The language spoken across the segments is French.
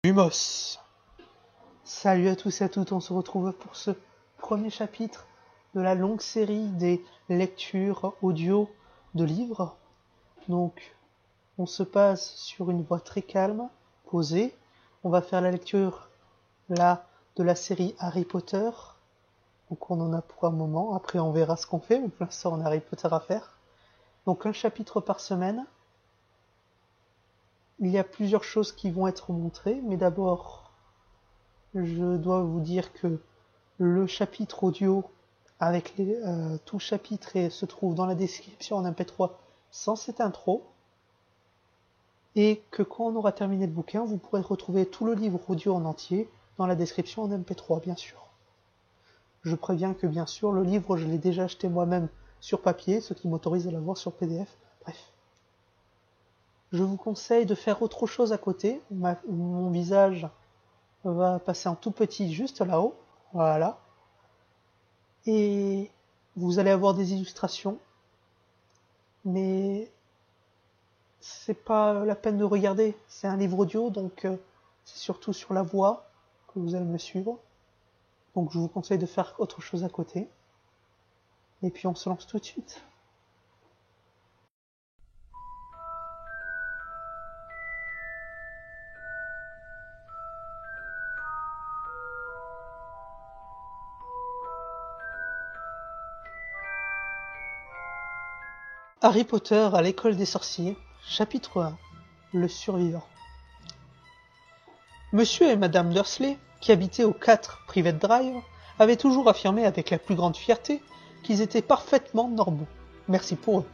Lumos. Salut à tous et à toutes, on se retrouve pour ce premier chapitre de la longue série des lectures audio de livres. Donc, on se passe sur une voie très calme, posée. On va faire la lecture, là, de la série Harry Potter. Donc on en a pour un moment, après on verra ce qu'on fait, mais pour l'instant on a Harry Potter à faire. Donc un chapitre par semaine. Il y a plusieurs choses qui vont être montrées, mais d'abord, je dois vous dire que le chapitre audio avec tout chapitre se trouve dans la description en MP3 sans cette intro, et que quand on aura terminé le bouquin, vous pourrez retrouver tout le livre audio en entier dans la description en MP3, bien sûr. Je préviens que bien sûr, le livre, je l'ai déjà acheté moi-même sur papier, ce qui m'autorise à l'avoir sur PDF. Bref. Je vous conseille de faire autre chose à côté. Mon visage va passer en tout petit juste là-haut. Voilà. Et vous allez avoir des illustrations. Mais c'est pas la peine de regarder. C'est un livre audio, donc c'est surtout sur la voix que vous allez me suivre. Donc je vous conseille de faire autre chose à côté. Et puis on se lance tout de suite. Harry Potter à l'école des sorciers, chapitre 1. Le survivant. Monsieur et Madame Dursley, qui habitaient au 4 Private Drive, avaient toujours affirmé avec la plus grande fierté qu'ils étaient parfaitement normaux. Merci pour eux.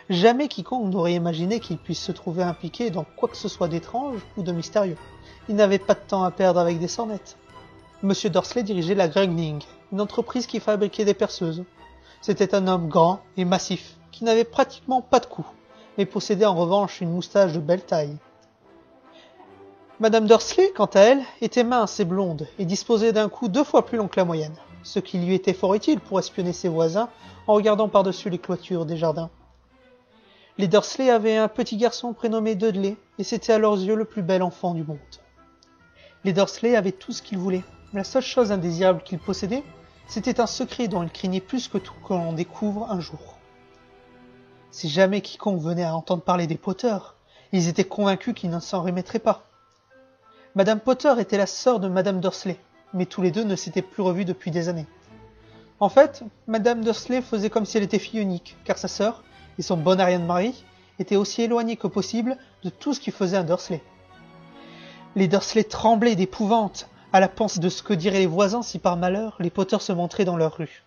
Jamais quiconque n'aurait imaginé qu'ils puissent se trouver impliqués dans quoi que ce soit d'étrange ou de mystérieux. Ils n'avaient pas de temps à perdre avec des sornettes. Monsieur Dursley dirigeait la Grugning, une entreprise qui fabriquait des perceuses. C'était un homme grand et massif, qui n'avait pratiquement pas de cou, mais possédait en revanche une moustache de belle taille. Madame Dursley, quant à elle, était mince et blonde, et disposait d'un cou 2 fois plus long que la moyenne, ce qui lui était fort utile pour espionner ses voisins en regardant par-dessus les clôtures des jardins. Les Dursley avaient un petit garçon prénommé Dudley, et c'était à leurs yeux le plus bel enfant du monde. Les Dursley avaient tout ce qu'ils voulaient. La seule chose indésirable qu'ils possédaient, c'était un secret dont ils craignaient plus que tout que l'on découvre un jour. Si jamais quiconque venait à entendre parler des Potter, ils étaient convaincus qu'ils ne s'en remettraient pas. Madame Potter était la sœur de Madame Dursley, mais tous les deux ne s'étaient plus revus depuis des années. En fait, Madame Dursley faisait comme si elle était fille unique, car sa sœur et son bon arrière-mari étaient aussi éloignés que possible de tout ce qui faisait un Dursley. Les Dursley tremblaient d'épouvante à la pensée de ce que diraient les voisins si par malheur les Potter se montraient dans leur rue.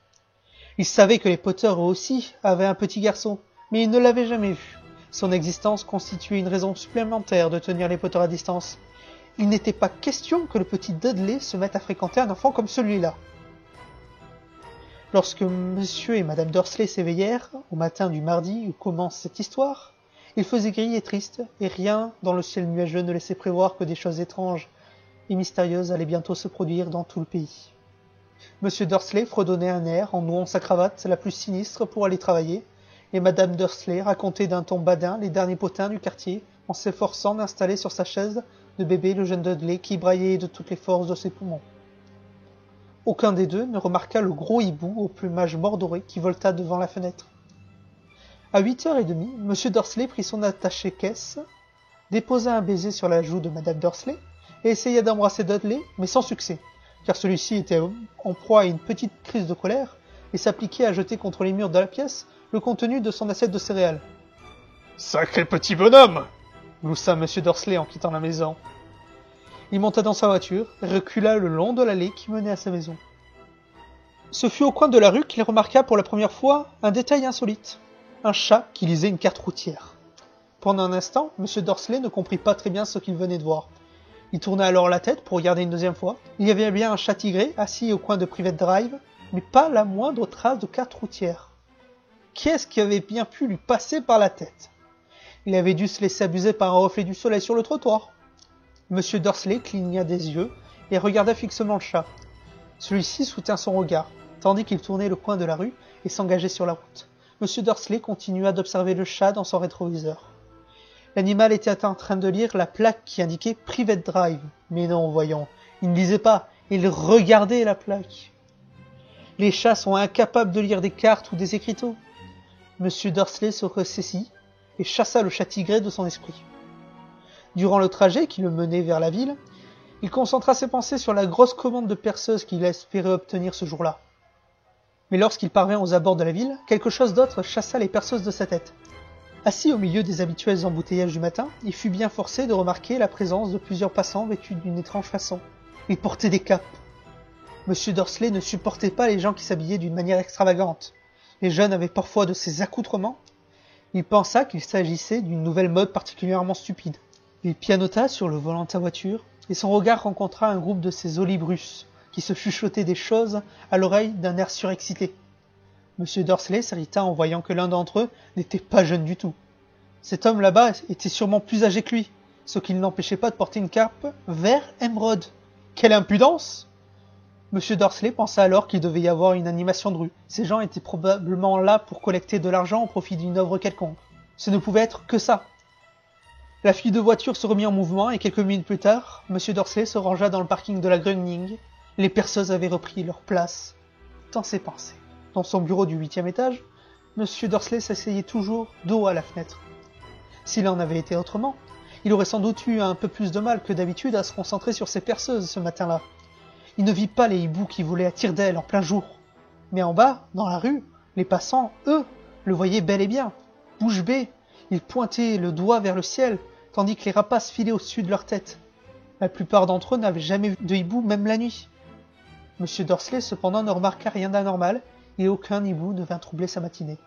Ils savaient que les Potter eux aussi avaient un petit garçon, mais ils ne l'avaient jamais vu. Son existence constituait une raison supplémentaire de tenir les Potter à distance. Il n'était pas question que le petit Dudley se mette à fréquenter un enfant comme celui-là. Lorsque Monsieur et Madame Dursley s'éveillèrent, au matin du mardi où commence cette histoire, il faisait gris et triste, et rien dans le ciel nuageux ne laissait prévoir que des choses étranges et mystérieuses allaient bientôt se produire dans tout le pays. Monsieur Dursley fredonnait un air en nouant sa cravate la plus sinistre pour aller travailler, et Madame Dursley racontait d'un ton badin les derniers potins du quartier en s'efforçant d'installer sur sa chaise de bébé le jeune Dudley qui braillait de toutes les forces de ses poumons. Aucun des deux ne remarqua le gros hibou au plumage mordoré qui volta devant la fenêtre. À 8h30, Monsieur Dursley prit son attaché-caisse, déposa un baiser sur la joue de Madame Dursley et essaya d'embrasser Dudley, mais sans succès, car celui-ci était en proie à une petite crise de colère et s'appliquait à jeter contre les murs de la pièce le contenu de son assiette de céréales. « Sacré petit bonhomme !» gloussa Monsieur Dursley en quittant la maison. Il monta dans sa voiture et recula le long de l'allée qui menait à sa maison. Ce fut au coin de la rue qu'il remarqua pour la première fois un détail insolite. Un chat qui lisait une carte routière. Pendant un instant, Monsieur Dursley ne comprit pas très bien ce qu'il venait de voir. Il tourna alors la tête pour regarder une deuxième fois. Il y avait bien un chat tigré assis au coin de Private Drive, mais pas la moindre trace de carte routière. Qu'est-ce qui avait bien pu lui passer par la tête? Il avait dû se laisser abuser par un reflet du soleil sur le trottoir. Monsieur Dursley cligna des yeux et regarda fixement le chat. Celui-ci soutint son regard, tandis qu'il tournait le coin de la rue et s'engageait sur la route. Monsieur Dursley continua d'observer le chat dans son rétroviseur. L'animal était en train de lire la plaque qui indiquait « Private Drive ». Mais non, voyons, il ne lisait pas, il regardait la plaque. Les chats sont incapables de lire des cartes ou des écriteaux. Monsieur Dursley se ressaisit et chassa le chat tigré de son esprit. Durant le trajet qui le menait vers la ville, il concentra ses pensées sur la grosse commande de perceuse qu'il espérait obtenir ce jour-là. Mais lorsqu'il parvint aux abords de la ville, quelque chose d'autre chassa les perceuses de sa tête. Assis au milieu des habituels embouteillages du matin, il fut bien forcé de remarquer la présence de plusieurs passants vêtus d'une étrange façon. Ils portaient des capes. Monsieur Dursley ne supportait pas les gens qui s'habillaient d'une manière extravagante. Les jeunes avaient parfois de ces accoutrements. Il pensa qu'il s'agissait d'une nouvelle mode particulièrement stupide. Il pianota sur le volant de sa voiture, et son regard rencontra un groupe de ces olibrus, qui se chuchotaient des choses à l'oreille d'un air surexcité. Monsieur Dursley s'irrita en voyant que l'un d'entre eux n'était pas jeune du tout. Cet homme là-bas était sûrement plus âgé que lui, ce qui ne l'empêchait pas de porter une cape vert émeraude. Quelle impudence! Monsieur Dursley pensa alors qu'il devait y avoir une animation de rue. Ces gens étaient probablement là pour collecter de l'argent au profit d'une œuvre quelconque. Ce ne pouvait être que ça. La fuite de voiture se remit en mouvement et quelques minutes plus tard, Monsieur Dursley se rangea dans le parking de la Gröning. Les perceuses avaient repris leur place dans ses pensées. Dans son bureau du 8e étage, Monsieur Dursley s'asseyait toujours dos à la fenêtre. S'il en avait été autrement, il aurait sans doute eu un peu plus de mal que d'habitude à se concentrer sur ses perceuses ce matin-là. Il ne vit pas les hiboux qui volaient à tire-d'aile en plein jour. Mais en bas, dans la rue, les passants, eux, le voyaient bel et bien. Bouche bée, ils pointaient le doigt vers le ciel, tandis que les rapaces filaient au-dessus de leur tête. La plupart d'entre eux n'avaient jamais vu de hibou, même la nuit. Monsieur Dursley, cependant, ne remarqua rien d'anormal, et aucun hibou ne vint troubler sa matinée.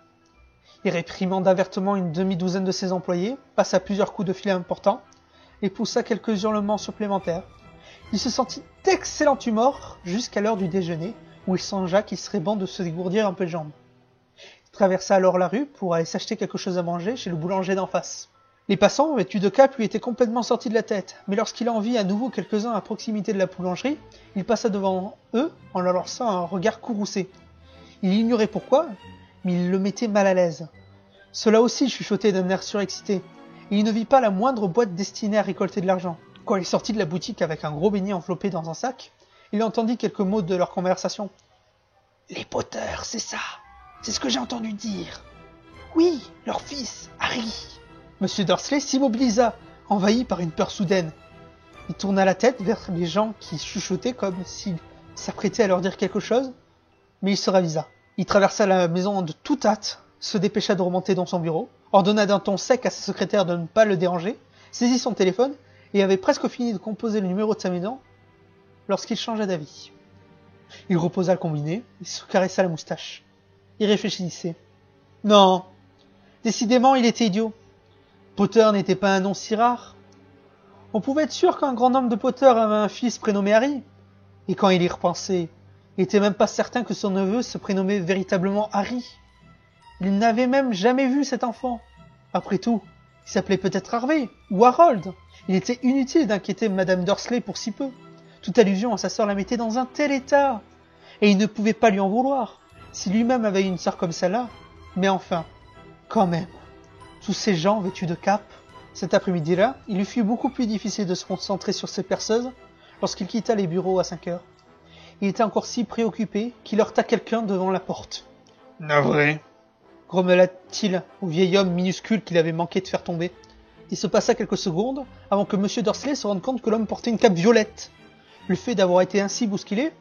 Il réprimanda vertement une demi-douzaine de ses employés, passa plusieurs coups de filet importants, et poussa quelques hurlements supplémentaires. Il se sentit d'excellente humeur jusqu'à l'heure du déjeuner, où il songea qu'il serait bon de se dégourdir un peu les jambes. Il traversa alors la rue pour aller s'acheter quelque chose à manger chez le boulanger d'en face. Les passants, vêtus de cape, lui étaient complètement sortis de la tête, mais lorsqu'il en vit à nouveau quelques-uns à proximité de la boulangerie, il passa devant eux en leur lançant un regard courroucé. Il ignorait pourquoi, mais il le mettait mal à l'aise. Cela aussi chuchotait d'un air surexcité, et il ne vit pas la moindre boîte destinée à récolter de l'argent. Quand il sortit de la boutique avec un gros beignet enveloppé dans un sac, il entendit quelques mots de leur conversation. « Les Potter, c'est ça, c'est ce que j'ai entendu dire. Oui, leur fils, Harry. » Monsieur Dursley s'immobilisa, envahi par une peur soudaine. Il tourna la tête vers les gens qui chuchotaient comme s'il s'apprêtait à leur dire quelque chose, mais il se ravisa. Il traversa la maison de toute hâte, se dépêcha de remonter dans son bureau, ordonna d'un ton sec à sa secrétaire de ne pas le déranger, saisit son téléphone et avait presque fini de composer le numéro de sa maison lorsqu'il changea d'avis. Il reposa le combiné et se caressa la moustache. Il réfléchissait. Non, décidément il était idiot. Potter n'était pas un nom si rare. On pouvait être sûr qu'un grand homme de Potter avait un fils prénommé Harry. Et quand il y repensait, il n'était même pas certain que son neveu se prénommait véritablement Harry. Il n'avait même jamais vu cet enfant. Après tout, il s'appelait peut-être Harvey ou Harold. Il était inutile d'inquiéter Madame Dursley pour si peu. Toute allusion à sa sœur la mettait dans un tel état. Et il ne pouvait pas lui en vouloir, si lui-même avait une sœur comme celle-là. Mais enfin, quand même, tous ces gens vêtus de cape. Cet après-midi-là, il lui fut beaucoup plus difficile de se concentrer sur ses perceuses lorsqu'il quitta les bureaux à 5 heures. Il était encore si préoccupé qu'il heurta quelqu'un devant la porte. « Navré !» grommela-t-il au vieil homme minuscule qu'il avait manqué de faire tomber. Il se passa quelques secondes avant que M. Dursley se rende compte que l'homme portait une cape violette. Le fait d'avoir été ainsi bousculé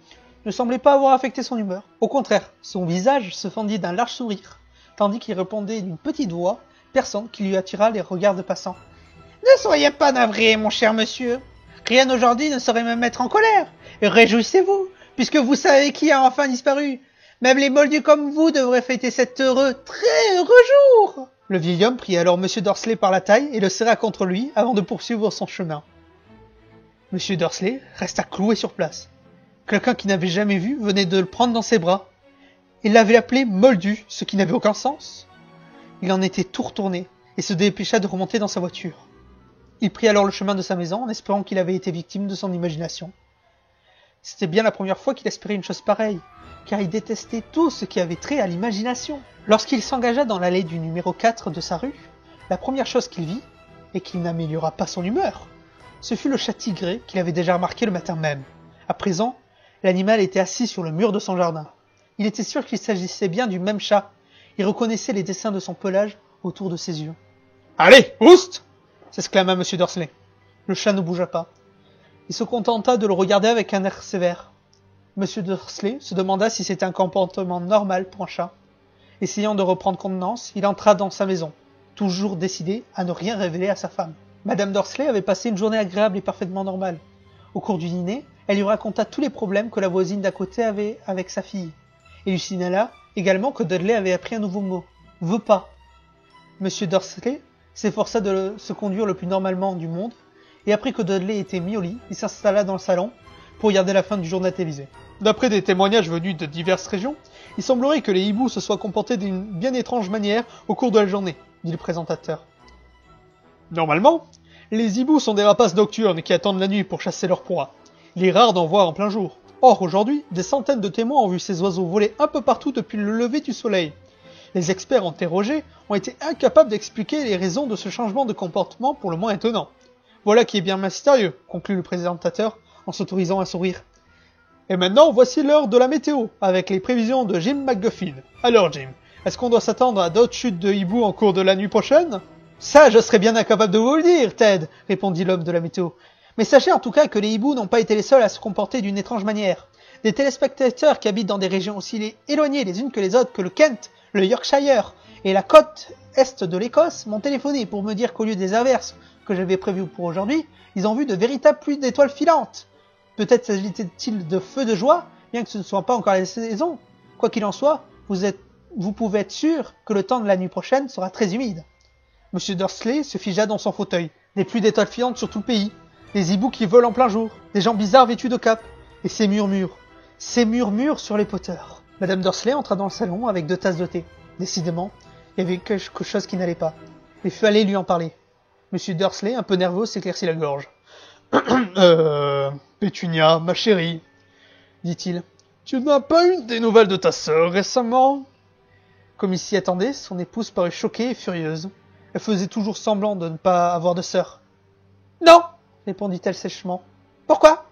ne semblait pas avoir affecté son humeur. Au contraire, son visage se fendit d'un large sourire, tandis qu'il répondait d'une petite voix perçante qui lui attira les regards de passants. « Ne soyez pas navré, mon cher monsieur. Rien aujourd'hui ne saurait me mettre en colère. Et réjouissez-vous, puisque vous savez qui a enfin disparu. Même les moldus comme vous devraient fêter cet heureux, très heureux jour. » Le vieil homme prit alors M. Dursley par la taille et le serra contre lui avant de poursuivre son chemin. M. Dursley resta cloué sur place. Quelqu'un qu'il n'avait jamais vu venait de le prendre dans ses bras. Il l'avait appelé Moldu, ce qui n'avait aucun sens. Il en était tout retourné et se dépêcha de remonter dans sa voiture. Il prit alors le chemin de sa maison en espérant qu'il avait été victime de son imagination. C'était bien la première fois qu'il espérait une chose pareille, car il détestait tout ce qui avait trait à l'imagination. Lorsqu'il s'engagea dans l'allée du numéro 4 de sa rue, la première chose qu'il vit et qui n'améliora pas son humeur. Ce fut le chat tigré qu'il avait déjà remarqué le matin même. À présent, l'animal était assis sur le mur de son jardin. Il était sûr qu'il s'agissait bien du même chat. Il reconnaissait les dessins de son pelage autour de ses yeux. « Allez, oust !» s'exclama M. Dursley. Le chat ne bougea pas. Il se contenta de le regarder avec un air sévère. M. Dursley se demanda si c'était un comportement normal pour un chat. Essayant de reprendre contenance, il entra dans sa maison, toujours décidé à ne rien révéler à sa femme. Madame Dursley avait passé une journée agréable et parfaitement normale. Au cours du dîner, elle lui raconta tous les problèmes que la voisine d'à côté avait avec sa fille. Et lui signala également que Dudley avait appris un nouveau mot, « veut pas ». M. Dursley s'efforça de se conduire le plus normalement du monde, et après que Dudley était mis au lit, il s'installa dans le salon pour regarder la fin du journal télévisé. D'après des témoignages venus de diverses régions, il semblerait que les hiboux se soient comportés d'une bien étrange manière au cours de la journée, dit le présentateur. Normalement, les hiboux sont des rapaces nocturnes qui attendent la nuit pour chasser leur proie. Il est rare d'en voir en plein jour. Or, aujourd'hui, des centaines de témoins ont vu ces oiseaux voler un peu partout depuis le lever du soleil. Les experts interrogés ont été incapables d'expliquer les raisons de ce changement de comportement pour le moins étonnant. Voilà qui est bien mystérieux, conclut le présentateur en s'autorisant un sourire. Et maintenant, voici l'heure de la météo, avec les prévisions de Jim McGuffin. Alors Jim, est-ce qu'on doit s'attendre à d'autres chutes de hiboux en cours de la nuit prochaine? Ça, je serais bien incapable de vous le dire, Ted, répondit l'homme de la météo. Mais sachez en tout cas que les hiboux n'ont pas été les seuls à se comporter d'une étrange manière. Des téléspectateurs qui habitent dans des régions aussi éloignées les unes que les autres que le Kent, le Yorkshire et la côte est de l'Écosse m'ont téléphoné pour me dire qu'au lieu des averses que j'avais prévues pour aujourd'hui, ils ont vu de véritables pluies d'étoiles filantes. Peut-être s'agit-il de feux de joie, bien que ce ne soit pas encore la saison. Quoi qu'il en soit, vous pouvez être sûr que le temps de la nuit prochaine sera très humide. M. Dursley se figea dans son fauteuil. Des pluies d'étoiles filantes sur tout le pays. Des hiboux qui volent en plein jour. Des gens bizarres vêtus de capes. Et ces murmures. Ces murmures sur les poteurs. Madame Dursley entra dans le salon avec 2 tasses de thé. Décidément, il y avait quelque chose qui n'allait pas. Il fallait lui en parler. M. Dursley, un peu nerveux, s'éclaircit la gorge. Pétunia, ma chérie, dit-il. Tu n'as pas eu des nouvelles de ta sœur récemment? Comme il s'y attendait, son épouse parut choquée et furieuse. Elle faisait toujours semblant de ne pas avoir de sœur. Non, répondit-elle sèchement. Pourquoi?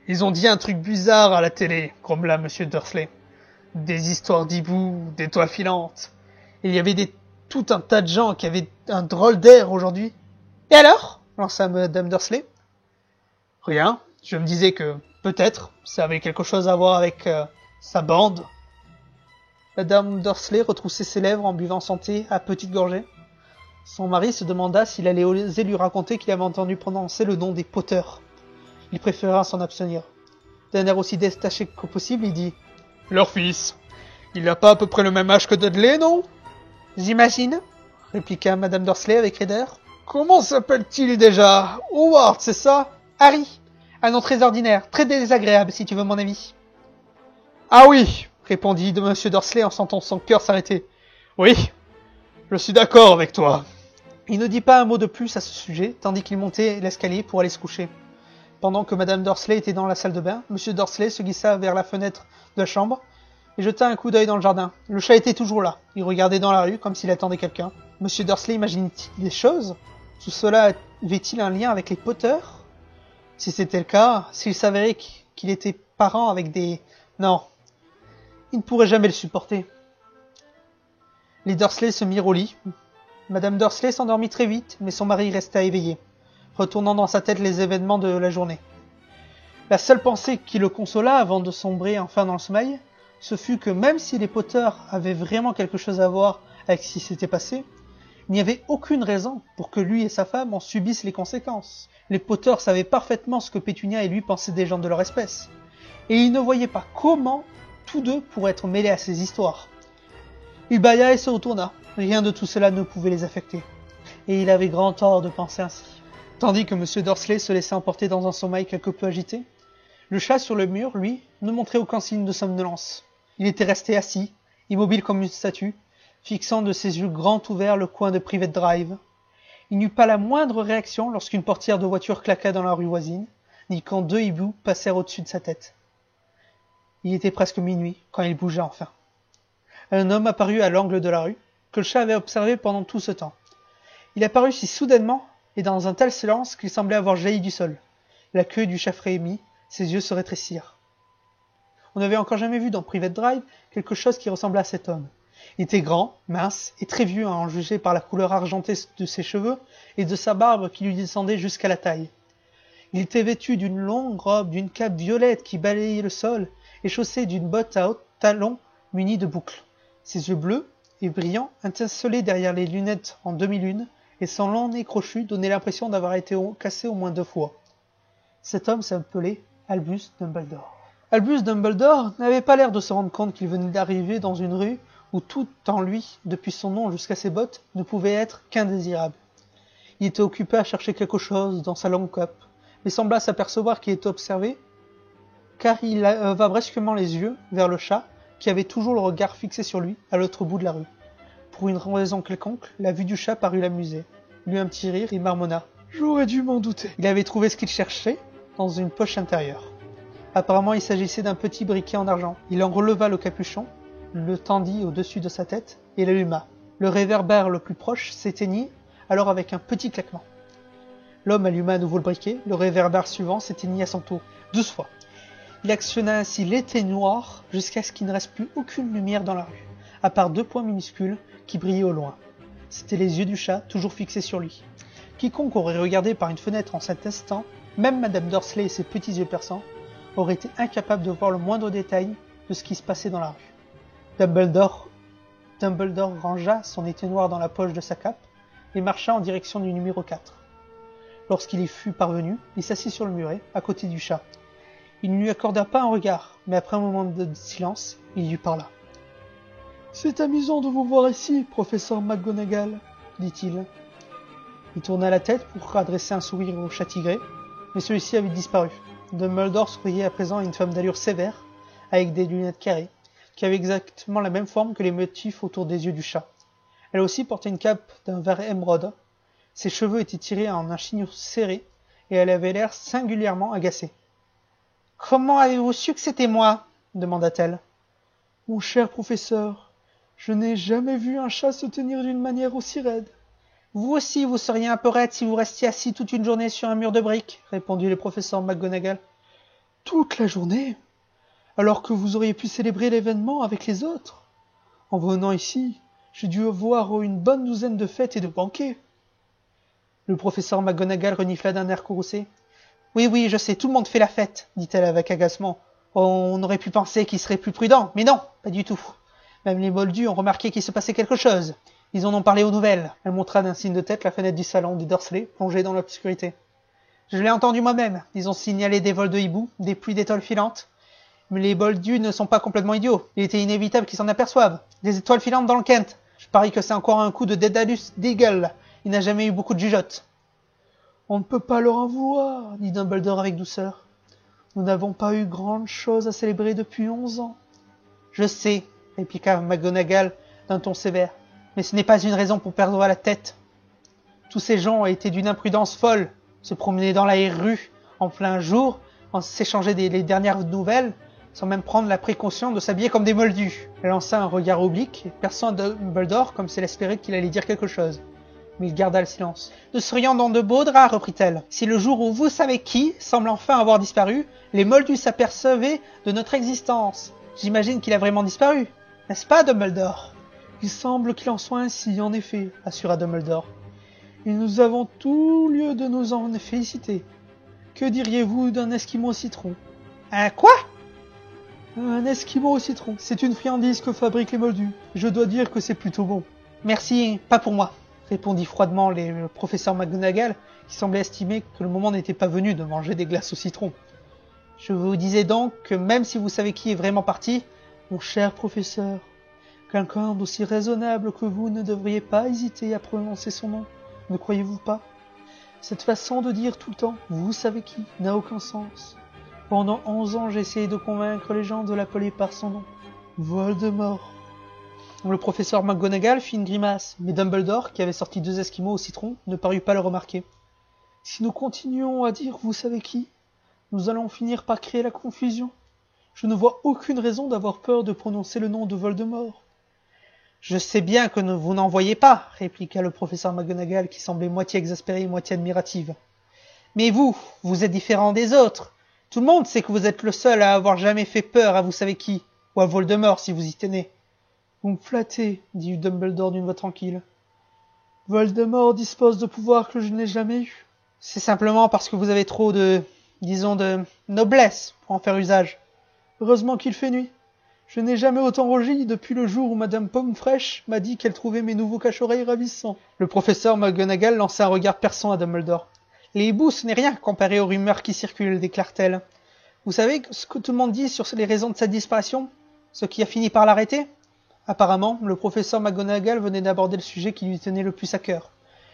Ils ont dit un truc bizarre à la télé, grommela M. Dursley. Des histoires d'hiboux, d'étoiles filantes. Il y avait tout un tas de gens qui avaient un drôle d'air aujourd'hui. Et alors? Lança Madame Dursley. Rien, je me disais que, peut-être, ça avait quelque chose à voir avec sa bande. Madame Dursley retroussait ses lèvres en buvant son thé à petites gorgées. Son mari se demanda s'il allait oser lui raconter qu'il avait entendu prononcer le nom des Potters. Il préféra s'en abstenir. D'un air aussi détaché que possible, il dit « Leur fils, il n'a pas à peu près le même âge que Dudley, non ?»« J'imagine, » répliqua Madame Dursley avec raideur. « Comment s'appelle-t-il déjà? Howard, c'est ça ?»« Harry, un nom très ordinaire, très désagréable si tu veux mon avis. »« Ah oui, » répondit M. Dursley en sentant son cœur s'arrêter. « Oui, je suis d'accord avec toi. » Il ne dit pas un mot de plus à ce sujet, tandis qu'il montait l'escalier pour aller se coucher. Pendant que Madame Dursley était dans la salle de bain, M. Dursley se glissa vers la fenêtre de la chambre et jeta un coup d'œil dans le jardin. Le chat était toujours là. Il regardait dans la rue comme s'il attendait quelqu'un. M. Dursley imaginait-il des choses? Tout cela avait-il un lien avec les Potters? Si c'était le cas, s'il s'avérait qu'il était parent avec des... Non, il ne pourrait jamais le supporter. Les Dursley se mirent au lit. Madame Dursley s'endormit très vite, mais son mari resta éveillé, retournant dans sa tête les événements de la journée. La seule pensée qui le consola avant de sombrer enfin dans le sommeil, ce fut que même si les Potters avaient vraiment quelque chose à voir avec ce qui s'était passé, il n'y avait aucune raison pour que lui et sa femme en subissent les conséquences. Les Potters savaient parfaitement ce que Pétunia et lui pensaient des gens de leur espèce, et ils ne voyaient pas comment tous deux pourraient être mêlés à ces histoires. Il bâilla et se retourna. Rien de tout cela ne pouvait les affecter, et il avait grand tort de penser ainsi. Tandis que M. Dursley se laissait emporter dans un sommeil quelque peu agité, le chat sur le mur, lui, ne montrait aucun signe de somnolence. Il était resté assis, immobile comme une statue, fixant de ses yeux grands ouverts le coin de Private Drive. Il n'eut pas la moindre réaction lorsqu'une portière de voiture claqua dans la rue voisine, ni quand 2 hiboux passèrent au-dessus de sa tête. Il était presque minuit quand il bougea enfin. Un homme apparut à l'angle de la rue, que le chat avait observé pendant tout ce temps. Il apparut si soudainement et dans un tel silence qu'il semblait avoir jailli du sol. La queue du chat frémit, ses yeux se rétrécirent. On n'avait encore jamais vu dans Private Drive quelque chose qui ressemblait à cet homme. Il était grand, mince et très vieux à en juger par la couleur argentée de ses cheveux et de sa barbe qui lui descendait jusqu'à la taille. Il était vêtu d'une longue robe, d'une cape violette qui balayait le sol et chaussé d'une botte à haut talon munie de boucles. Ses yeux bleus et brillants étincelaient derrière les lunettes en demi-lune et son long nez crochu donnait l'impression d'avoir été cassé au moins 2 fois. Cet homme s'appelait Albus Dumbledore. Albus Dumbledore n'avait pas l'air de se rendre compte qu'il venait d'arriver dans une rue où tout en lui, depuis son nom jusqu'à ses bottes, ne pouvait être qu'indésirable. Il était occupé à chercher quelque chose dans sa longue cape, mais sembla s'apercevoir qu'il était observé, car il leva brusquement les yeux vers le chat, qui avait toujours le regard fixé sur lui, à l'autre bout de la rue. Pour une raison quelconque, la vue du chat parut l'amuser. Il eut un petit rire et marmonna. « J'aurais dû m'en douter. » Il avait trouvé ce qu'il cherchait dans une poche intérieure. Apparemment, il s'agissait d'un petit briquet en argent. Il en releva le capuchon, le tendit au-dessus de sa tête et l'alluma. Le réverbère le plus proche s'éteignit alors avec un petit claquement. L'homme alluma à nouveau le briquet, le réverbère suivant s'éteignit à son tour, 12 fois. Il actionna ainsi l'éteignoir jusqu'à ce qu'il ne reste plus aucune lumière dans la rue, à part 2 points minuscules qui brillaient au loin. C'étaient les yeux du chat, toujours fixés sur lui. Quiconque aurait regardé par une fenêtre en cet instant, même Madame Dursley et ses petits yeux perçants, aurait été incapable de voir le moindre détail de ce qui se passait dans la rue. Dumbledore rangea son éteignoir dans la poche de sa cape et marcha en direction du numéro 4. Lorsqu'il y fut parvenu, il s'assit sur le muret, à côté du chat. Il ne lui accorda pas un regard, mais après un moment de silence, il lui parla. « C'est amusant de vous voir ici, professeur McGonagall, dit-il. Il tourna la tête pour adresser un sourire au chat tigré, mais celui-ci avait disparu. Dumbledore souriait à présent à une femme d'allure sévère, avec des lunettes carrées, qui avait exactement la même forme que les motifs autour des yeux du chat. Elle aussi portait une cape d'un vert émeraude. Ses cheveux étaient tirés en un chignon serré, et elle avait l'air singulièrement agacée. « Comment avez-vous su que c'était moi ?» demanda-t-elle. « Mon cher professeur, je n'ai jamais vu un chat se tenir d'une manière aussi raide. »« Vous aussi, vous seriez un peu raide si vous restiez assis toute une journée sur un mur de briques, » répondit le professeur McGonagall. « Toute la journée ? Alors que vous auriez pu célébrer l'événement avec les autres. En venant ici, j'ai dû voir une bonne douzaine de fêtes et de banquets. » Le professeur McGonagall renifla d'un air courroucé. « Oui, je sais, tout le monde fait la fête, » dit-elle avec agacement. « On aurait pu penser qu'il serait plus prudent, mais non, pas du tout. Même les Moldus ont remarqué qu'il se passait quelque chose. Ils en ont parlé aux nouvelles. » Elle montra d'un signe de tête la fenêtre du salon des Dursley, plongée dans l'obscurité. « Je l'ai entendu moi-même. Ils ont signalé des vols de hiboux, des pluies d'étoiles filantes. Mais les Moldus ne sont pas complètement idiots. Il était inévitable qu'ils s'en aperçoivent. Des étoiles filantes dans le Kent. Je parie que c'est encore un coup de Daedalus Deagle. Il n'a jamais eu beaucoup de jugeote. »« On ne peut pas leur en vouloir, » dit Dumbledore avec douceur. « Nous n'avons pas eu grande chose à célébrer depuis 11 ans. »« Je sais, » répliqua McGonagall d'un ton sévère, « mais ce n'est pas une raison pour perdre la tête. Tous ces gens étaient d'une imprudence folle, se promener dans la rue en plein jour, en s'échanger les dernières nouvelles, sans même prendre la précaution de s'habiller comme des moldus. » Elle lança un regard oblique, perçant Dumbledore comme si elle espérait qu'il allait dire quelque chose. Mais il garda le silence. « Nous serions dans de beaux draps, reprit-elle, si le jour où vous savez qui semble enfin avoir disparu, les moldus s'apercevaient de notre existence. J'imagine qu'il a vraiment disparu, n'est-ce pas, Dumbledore ?»« Il semble qu'il en soit ainsi, en effet, » assura Dumbledore. « Et nous avons tout lieu de nous en féliciter. Que diriez-vous d'un esquimau au citron ?»« Un quoi ?»« Un esquimau au citron. C'est une friandise que fabriquent les moldus. Je dois dire que c'est plutôt bon. »« Merci, pas pour moi, » répondit froidement le professeur McGonagall, qui semblait estimer que le moment n'était pas venu de manger des glaces au citron. « Je vous disais donc que même si vous savez qui est vraiment parti, mon cher professeur, quelqu'un d'aussi raisonnable que vous ne devriez pas hésiter à prononcer son nom, ne croyez-vous pas? Cette façon de dire tout le temps « vous savez qui » n'a aucun sens. Pendant 11 ans, j'ai essayé de convaincre les gens de l'appeler par son nom. Voldemort. » Le professeur McGonagall fit une grimace, mais Dumbledore, qui avait sorti 2 esquimaux au citron, ne parut pas le remarquer. « Si nous continuons à dire « vous savez qui », nous allons finir par créer la confusion. Je ne vois aucune raison d'avoir peur de prononcer le nom de Voldemort. Je sais bien que vous n'en voyez pas, répliqua le professeur McGonagall qui semblait moitié exaspérée, moitié admirative. Mais vous, vous êtes différent des autres. Tout le monde sait que vous êtes le seul à avoir jamais fait peur à vous savez qui, ou à Voldemort si vous y tenez. Vous me flattez, dit Dumbledore d'une voix tranquille. Voldemort dispose de pouvoirs que je n'ai jamais eus. C'est simplement parce que vous avez trop de, disons, de noblesse pour en faire usage. Heureusement qu'il fait nuit. Je n'ai jamais autant rougi depuis le jour où Madame Pomme-Fraîche m'a dit qu'elle trouvait mes nouveaux cache-oreilles ravissants. Le professeur McGonagall lança un regard perçant à Dumbledore. Les hiboux, ce n'est rien comparé aux rumeurs qui circulent, déclare-t-elle. Vous savez ce que tout le monde dit sur les raisons de sa disparition? Ce qui a fini par l'arrêter? Apparemment, le professeur McGonagall venait d'aborder le sujet qui lui tenait le plus à cœur.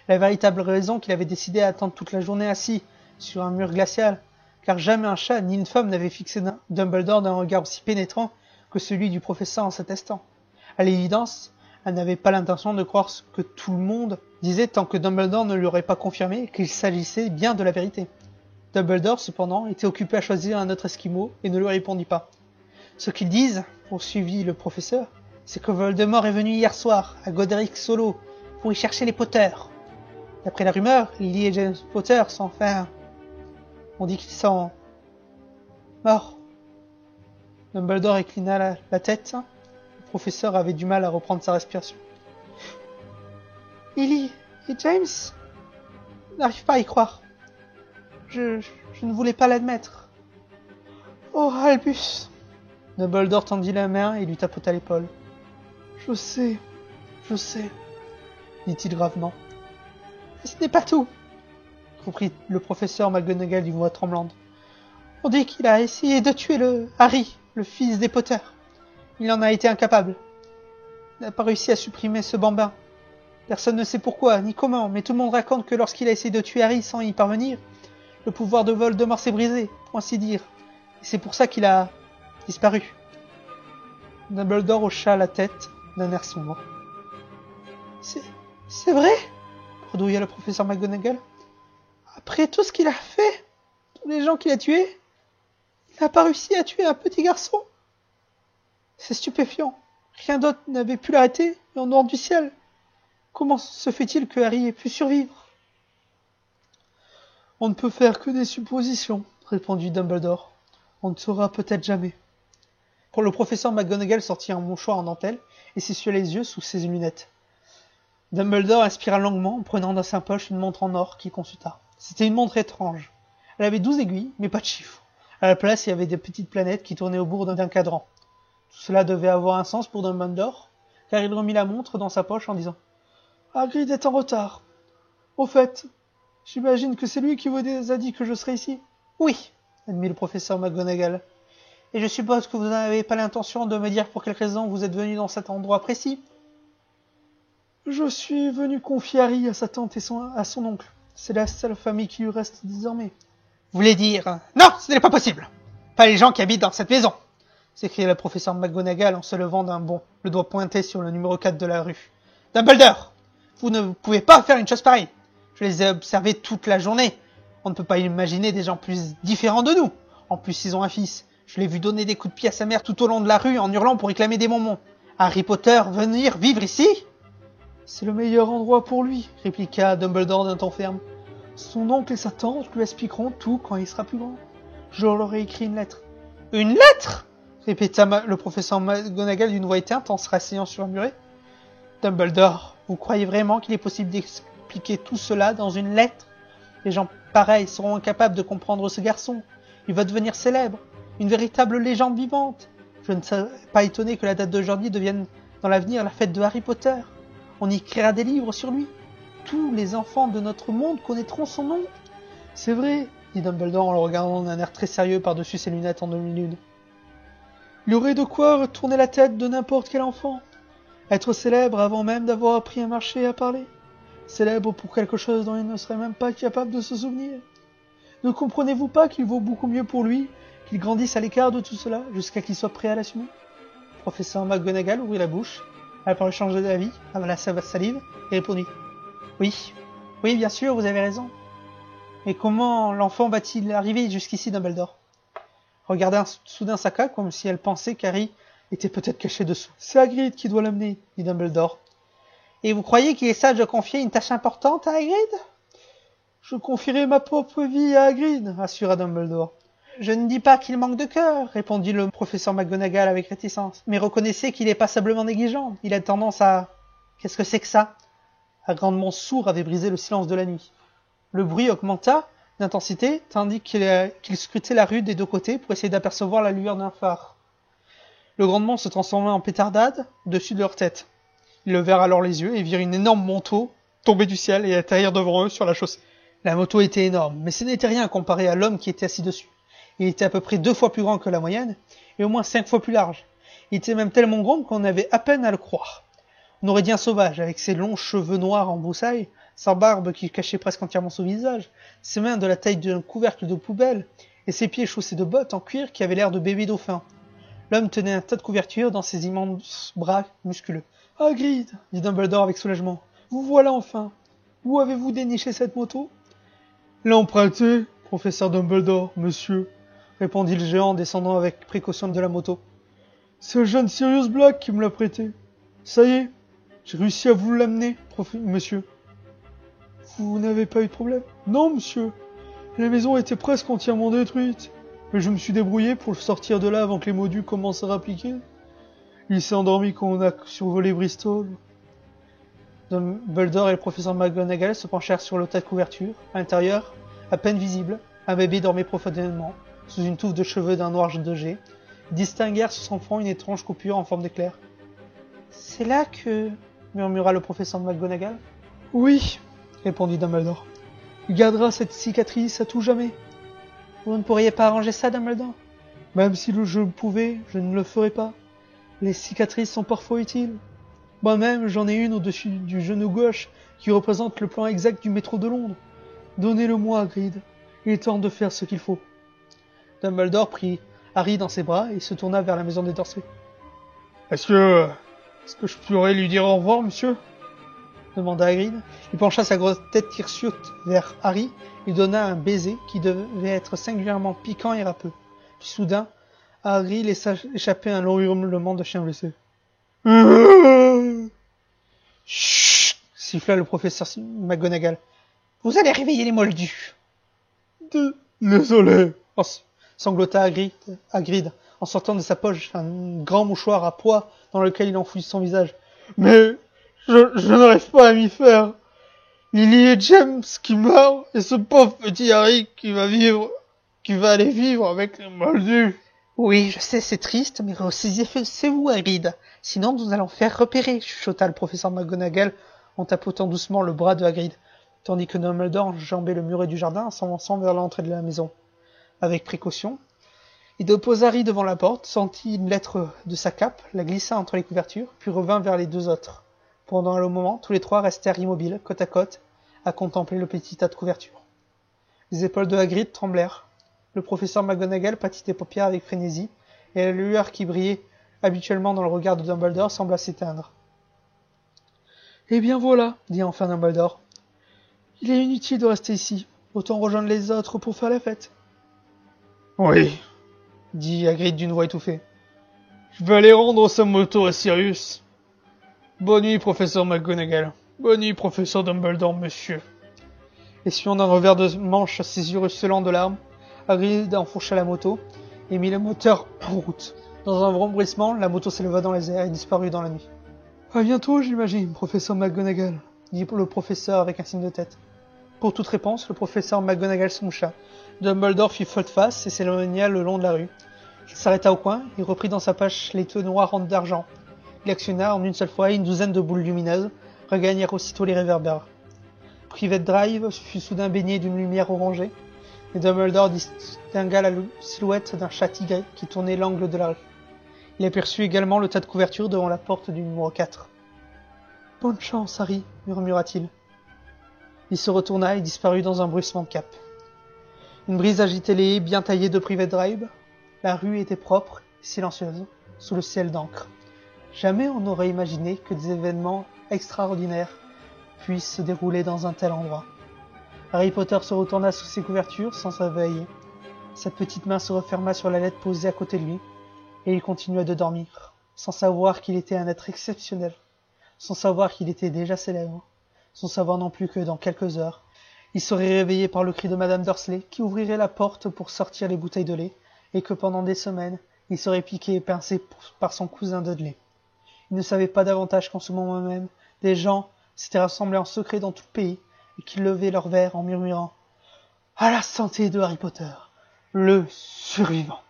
La véritable raison qu'il avait décidé à attendre toute la journée assis sur un mur glacial, car jamais un chat ni une femme n'avait fixé Dumbledore d'un regard aussi pénétrant que celui du professeur en cet instant. À l'évidence, elle n'avait pas l'intention de croire ce que tout le monde disait tant que Dumbledore ne lui aurait pas confirmé qu'il s'agissait bien de la vérité. Dumbledore, cependant, était occupé à choisir un autre esquimau et ne lui répondit pas. Ce qu'ils disent, poursuivit le professeur, c'est que Voldemort est venu hier soir, à Godric Solo, pour y chercher les Potter. D'après la rumeur, Lily et James Potter sont enfin... On dit qu'ils sont... morts. Dumbledore inclina la tête. Le professeur avait du mal à reprendre sa respiration. Lily et James? Je n'arrive pas à y croire. Je ne voulais pas l'admettre. Oh, Albus! Dumbledore tendit la main et lui tapota l'épaule. Je sais, dit-il gravement. Mais ce n'est pas tout, reprit le professeur McGonagall d'une voix tremblante. On dit qu'il a essayé de tuer Harry, le fils des Potter. Il en a été incapable. Il n'a pas réussi à supprimer ce bambin. Personne ne sait pourquoi, ni comment, mais tout le monde raconte que lorsqu'il a essayé de tuer Harry sans y parvenir, le pouvoir de Voldemort s'est brisé, pour ainsi dire. Et c'est pour ça qu'il a disparu. Dumbledore hocha la tête d'un air sombre. C'est vrai? Bredouilla le professeur McGonagall. Après tout ce qu'il a fait, tous les gens qu'il a tués, il n'a pas réussi à tuer un petit garçon. C'est stupéfiant. Rien d'autre n'avait pu l'arrêter, et en dehors du ciel. Comment se fait-il que Harry ait pu survivre? On ne peut faire que des suppositions, répondit Dumbledore. On ne saura peut-être jamais. Pour le professeur McGonagall sortit un mouchoir en dentelle et s'essuya les yeux sous ses lunettes. Dumbledore inspira longuement en prenant dans sa poche une montre en or qu'il consulta. C'était une montre étrange. Elle avait 12 aiguilles, mais pas de chiffres. À la place, il y avait des petites planètes qui tournaient au bout d'un cadran. Tout cela devait avoir un sens pour Dumbledore, car il remit la montre dans sa poche en disant « Hagrid est en retard. Au fait, j'imagine que c'est lui qui vous a dit que je serais ici. »« Oui, » admit le professeur McGonagall. « Et je suppose que vous n'avez pas l'intention de me dire pour quelle raison vous êtes venu dans cet endroit précis. »« Je suis venu confier Harry à sa tante et à son oncle. C'est la seule famille qui lui reste désormais. »« Vous voulez dire... »« Non, ce n'est pas possible. Pas les gens qui habitent dans cette maison !» s'écria le professeur McGonagall en se levant d'un bond, le doigt pointé sur le numéro 4 de la rue. « Dumbledore, vous ne pouvez pas faire une chose pareille. Je les ai observés toute la journée. On ne peut pas imaginer des gens plus différents de nous. En plus, ils ont un fils. Je l'ai vu donner des coups de pied à sa mère tout au long de la rue en hurlant pour réclamer des bonbons. Harry Potter venir vivre ici? »« C'est le meilleur endroit pour lui, » répliqua Dumbledore d'un ton ferme. « Son oncle et sa tante lui expliqueront tout quand il sera plus grand. Je leur ai écrit une lettre. »« Une lettre ?» répéta le professeur McGonagall d'une voix éteinte en se rasseyant sur un muret. « Dumbledore, vous croyez vraiment qu'il est possible d'expliquer tout cela dans une lettre? Les gens pareils seront incapables de comprendre ce garçon. Il va devenir célèbre, une véritable légende vivante. Je ne serais pas étonné que la date d'aujourd'hui devienne dans l'avenir la fête de Harry Potter. On y écrira des livres sur lui. Tous les enfants de notre monde connaîtront son nom. »« C'est vrai, » dit Dumbledore en le regardant d'un air très sérieux par-dessus ses lunettes en demi-lune. « Il y aurait de quoi retourner la tête de n'importe quel enfant. Être célèbre avant même d'avoir appris à marcher et à parler. Célèbre pour quelque chose dont il ne serait même pas capable de se souvenir. Ne comprenez-vous pas qu'il vaut beaucoup mieux pour lui qu'il grandisse à l'écart de tout cela jusqu'à qu'il soit prêt à l'assumer? » Le professeur McGonagall ouvrit la bouche, elle parut changer d'avis, avala sa salive et répondit « Oui, bien sûr, vous avez raison. Mais comment l'enfant va-t-il arriver jusqu'ici, Dumbledore ?» Regardant soudain Saka comme si elle pensait qu'Harry était peut-être caché dessous. C'est Hagrid qui doit l'amener, dit Dumbledore. Et vous croyez qu'il est sage de confier une tâche importante à Hagrid? Je confierai ma propre vie à Hagrid, assura Dumbledore. Je ne dis pas qu'il manque de cœur, répondit le professeur McGonagall avec réticence. Mais reconnaissez qu'il est passablement négligent. Il a tendance à... Qu'est-ce que c'est que ça? Un grondement sourd avait brisé le silence de la nuit. Le bruit augmenta d'intensité, tandis qu'il scrutait la rue des deux côtés pour essayer d'apercevoir la lueur d'un phare. Le grondement se transforma en pétardade au-dessus de leur tête. Ils levèrent alors les yeux et virent une énorme moto tomber du ciel et atterrir devant eux sur la chaussée. La moto était énorme, mais ce n'était rien comparé à l'homme qui était assis dessus. Il était à peu près 2 fois plus grand que la moyenne, et au moins 5 fois plus large. Il était même tellement grand qu'on avait à peine à le croire. On aurait dit un sauvage, avec ses longs cheveux noirs en broussailles, sa barbe qui cachait presque entièrement son visage, ses mains de la taille d'un couvercle de poubelle, et ses pieds chaussés de bottes en cuir qui avaient l'air de bébés dauphins. L'homme tenait un tas de couvertures dans ses immenses bras musculeux. « Hagrid !» dit Dumbledore avec soulagement. « Vous voilà enfin. Où avez-vous déniché cette moto ?»« L'emprunter, professeur Dumbledore, monsieur, » répondit le géant descendant avec précaution de la moto. « C'est le jeune Sirius Black qui me l'a prêté. Ça y est, j'ai réussi à vous l'amener, monsieur. »« Vous n'avez pas eu de problème ?»« Non, monsieur. La maison était presque entièrement détruite. Mais je me suis débrouillé pour le sortir de là avant que les modules commencent à rappliquer. Il s'est endormi quand on a survolé Bristol. » Dumbledore et le professeur McGonagall se penchèrent sur le tas de couverture. À l'intérieur, à peine visible, un bébé dormait profondément, sous une touffe de cheveux d'un noir de jet. Ils distinguèrent sur son front une étrange coupure en forme d'éclair. « C'est là que... » murmura le professeur McGonagall. « Oui, » répondit Dumbledore. « Il gardera cette cicatrice à tout jamais. »« Vous ne pourriez pas arranger ça, Dumbledore ?»« Même si je le pouvais, je ne le ferais pas. Les cicatrices sont parfois utiles. Moi-même, j'en ai une au-dessus du genou gauche qui représente le plan exact du métro de Londres. Donnez-le-moi, Hagrid. Il est temps de faire ce qu'il faut. » Dumbledore prit Harry dans ses bras et se tourna vers la maison des Dursley. « Est-ce que je pourrais lui dire au revoir, monsieur ?» demanda Hagrid. Il pencha sa grosse tête hirsute vers Harry et donna un baiser qui devait être singulièrement piquant et râpeux. Puis soudain, Harry laissa échapper un long hurlement de chien blessé. « Chut !» siffla le professeur McGonagall. « Vous allez réveiller les moldus. »« Désolé !» sanglota Hagrid en sortant de sa poche un grand mouchoir à pois dans lequel il enfouit son visage. « Mais je n'arrive pas à m'y faire. Lily et James qui meurent, et ce pauvre petit Harry qui va aller vivre avec les moldus. » « Oui, je sais, c'est triste, mais ressaisissez-vous, Hagrid. Sinon, nous allons faire repérer, » chuchota le professeur McGonagall en tapotant doucement le bras de Hagrid, tandis que Dumbledore enjambait le muret du jardin en s'avançant vers l'entrée de la maison. Avec précaution, il déposa Harry devant la porte, sortit une lettre de sa cape, la glissa entre les couvertures, puis revint vers les deux autres. Pendant un long moment, tous les trois restèrent immobiles, côte à côte, à contempler le petit tas de couvertures. Les épaules de Hagrid tremblèrent. Le professeur McGonagall battit des paupières avec frénésie, et la lueur qui brillait habituellement dans le regard de Dumbledore sembla s'éteindre. « Eh bien voilà, » dit enfin Dumbledore. « Il est inutile de rester ici. Autant rejoindre les autres pour faire la fête. »« Oui, » dit Hagrid d'une voix étouffée. « Je vais aller rendre sa moto à Sirius. Bonne nuit, professeur McGonagall. Bonne nuit, professeur Dumbledore, monsieur. » Essuyant d'un revers de manche ses yeux ruisselants de larmes, Hagrid enfourcha la moto et mit le moteur en route. Dans un vrombissement, la moto s'éleva dans les airs et disparut dans la nuit. « À bientôt, j'imagine, professeur McGonagall, » dit le professeur avec un signe de tête. Pour toute réponse, le professeur McGonagall se moucha. Dumbledore fit volte-face et s'éloigna le long de la rue. Il s'arrêta au coin et reprit dans sa poche l'étau noir d'argent. Il actionna en une seule fois une douzaine de boules lumineuses, regagnèrent aussitôt les réverbères. Private Drive fut soudain baigné d'une lumière orangée, et Dumbledore distingua la silhouette d'un chat tigre qui tournait l'angle de la rue. Il aperçut également le tas de couvertures devant la porte du numéro 4. « Bonne chance, Harry, » murmura-t-il. Il se retourna et disparut dans un bruissement de cap. Une brise agitait les haies bien taillées de Private Drive. La rue était propre et silencieuse, sous le ciel d'encre. Jamais on n'aurait imaginé que des événements extraordinaires puissent se dérouler dans un tel endroit. Harry Potter se retourna sous ses couvertures sans se réveiller. Sa petite main se referma sur la lettre posée à côté de lui, et il continua de dormir. sans savoir qu'il était un être exceptionnel, sans savoir qu'il était déjà célèbre, sans savoir non plus que dans quelques heures, il serait réveillé par le cri de Madame Dursley, qui ouvrirait la porte pour sortir les bouteilles de lait, et que pendant des semaines, il serait piqué et pincé par son cousin Dudley. Il ne savait pas davantage qu'en ce moment même, des gens s'étaient rassemblés en secret dans tout le pays, et qu'ils levaient leurs verres en murmurant « À la santé de Harry Potter, le survivant !»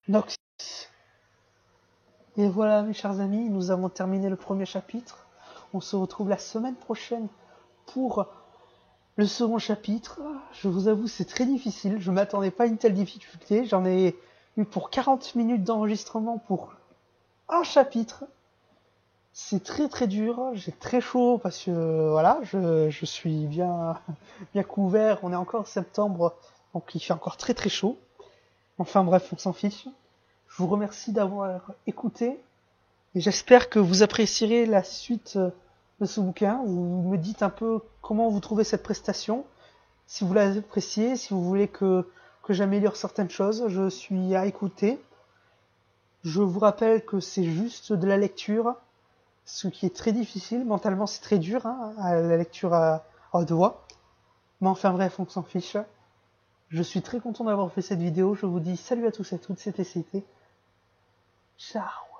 Nox. Et voilà, mes chers amis, nous avons terminé le premier chapitre. On se retrouve la semaine prochaine pour le second chapitre. Je vous avoue, c'est très difficile. Je ne m'attendais pas à une telle difficulté. J'en ai eu pour 40 minutes d'enregistrement pour un chapitre. C'est très très dur. J'ai très chaud parce que voilà, je suis bien couvert. On est encore en septembre, donc il fait encore très très chaud. Enfin bref, on s'en fiche. Je vous remercie d'avoir écouté et j'espère que vous apprécierez la suite de ce bouquin. Vous me dites un peu comment vous trouvez cette prestation, si vous l'appréciez, si vous voulez que j'améliore certaines choses, je suis à écouter. Je vous rappelle que c'est juste de la lecture, ce qui est très difficile. Mentalement, c'est très dur, hein, la lecture à haute voix. Mais enfin bref, on s'en fiche. Je suis très content d'avoir fait cette vidéo. Je vous dis salut à tous et à toutes, c'était. Ciao.